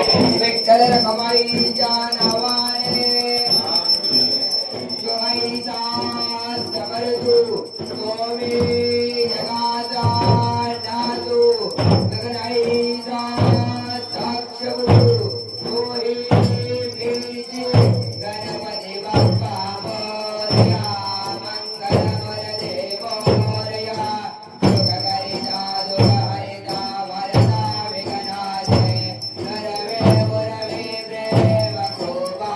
विठ्ठल रखमाईच्या नावाने जोईचा समर्थू तोमी जगाचा नातू गगनाईचा साक्षभू तोही बीजी गणपती बाप्पा मोरया मंगलमय देव मोरया दुःखकरिता दुःखहरिता वरदा विघ्नाचे नरवे गुरवे प्रेम खूपा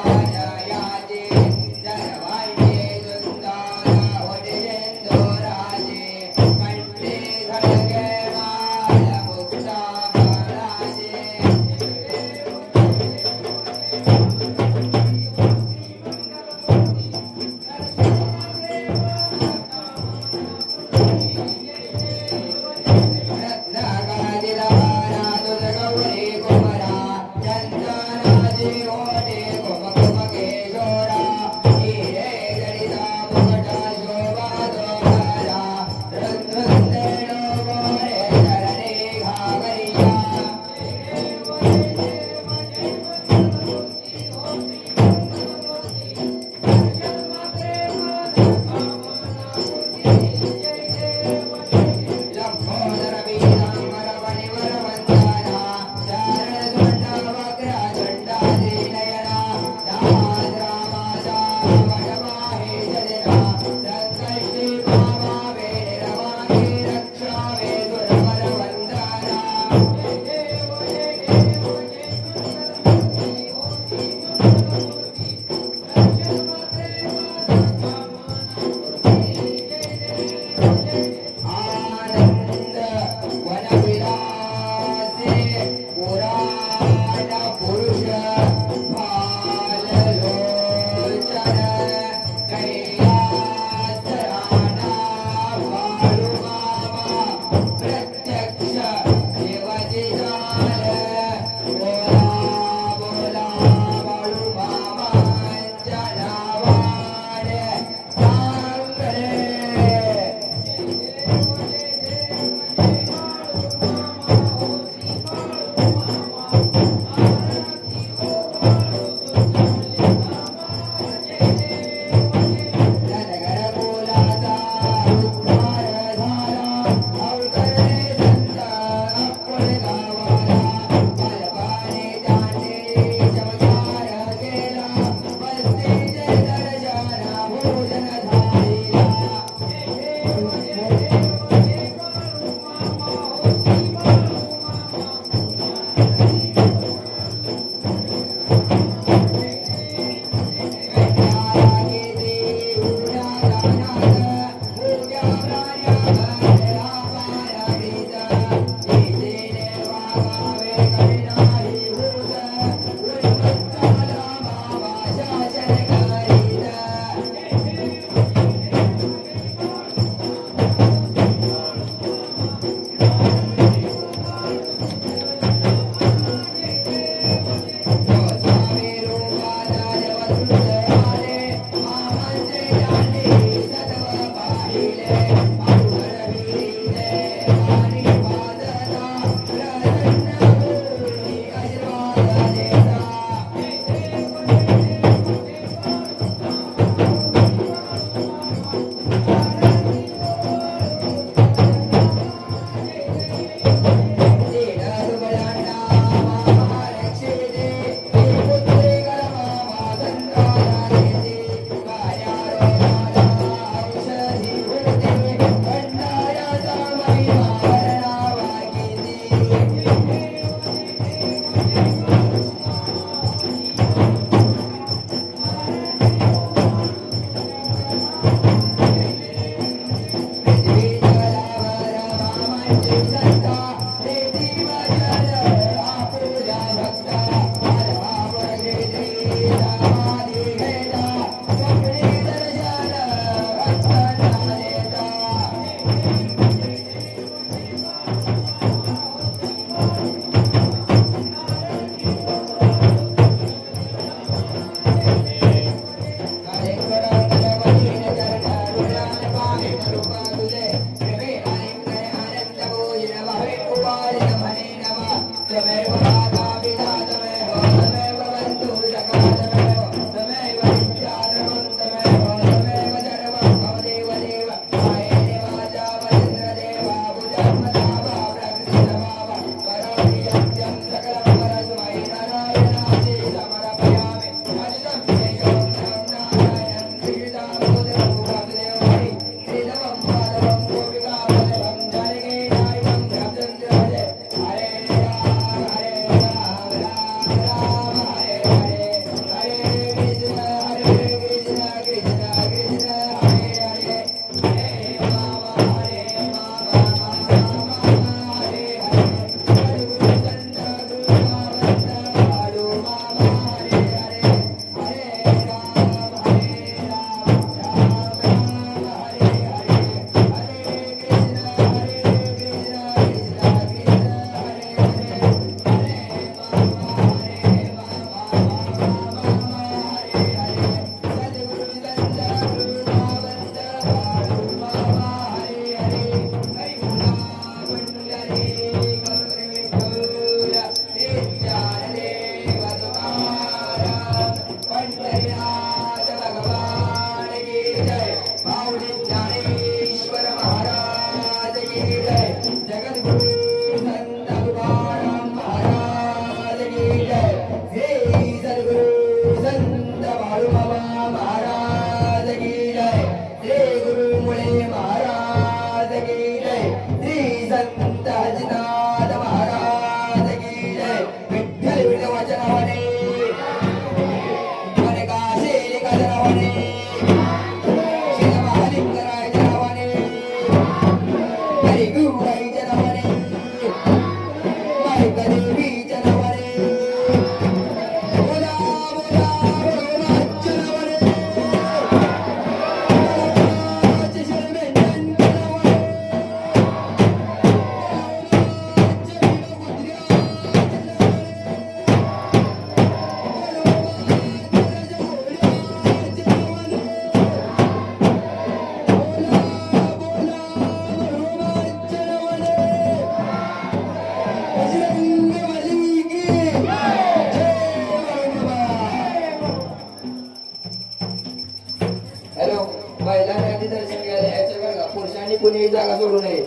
कोणी जागा सोडू नये.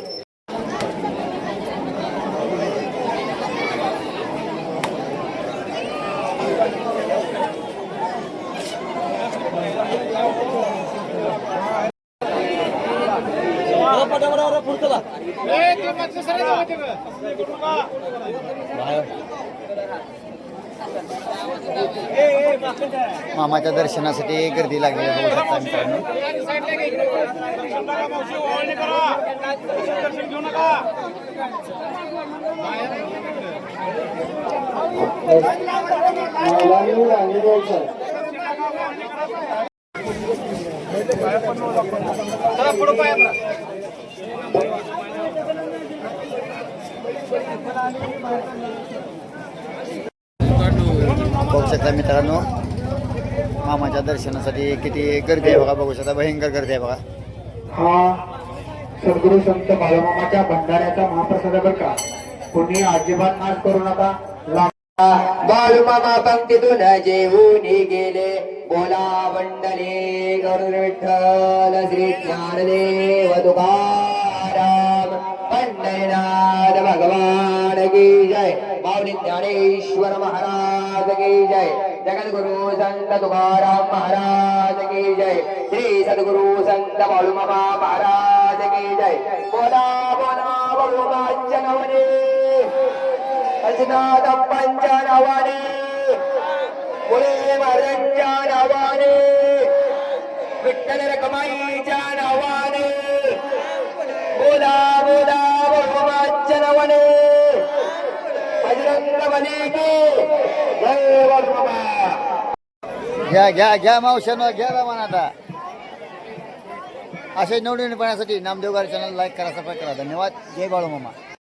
मामाच्या दर्शनासाठी गर्दी लागली आहे बघू शकता मित्रांनो. बघू शकता मित्रांनो मामाच्या दर्शनासाठी किती गर्दी आहे बघा. बघू शकता भयंकर गर्दी आहे बघा. हा सद्गुरु संत बाळूमामाच्या भंडाऱ्याचा महाप्रसाद बरं का. कोणी अजिबात नाश करू नका. बाळूमामा पंक्तीतून जेवून गेले. बोला मंडले गरुड विठ्ठल श्री ज्ञानदेव तुकाराम पंढरीनाथ भगवान की जय. माऊली ज्ञानेश्वर महाराज की जय. जगद्गुरु संत तुकाराम महाराज की जय. श्री सद्गुरु संत बाळूमामा महाराज की जय. बोला बोला बाळूमामाच्या नावाने अर्चनाथ अप्पांच्या नावाने मुळे महाराजांच्या नावाने विठ्ठल रखमाईच्या नावाने बोला बोला बाळूमामाच्या नावाने बजरंग बली की जय. बाळूमामा घ्या घ्या घ्या मावशांना घ्या रामान. आता असे नवनवीन पाहण्यासाठी नामदेव गाडी चॅनल लाईक करा, सबस्क्राईब करा. धन्यवाद. जय बाळूमामा.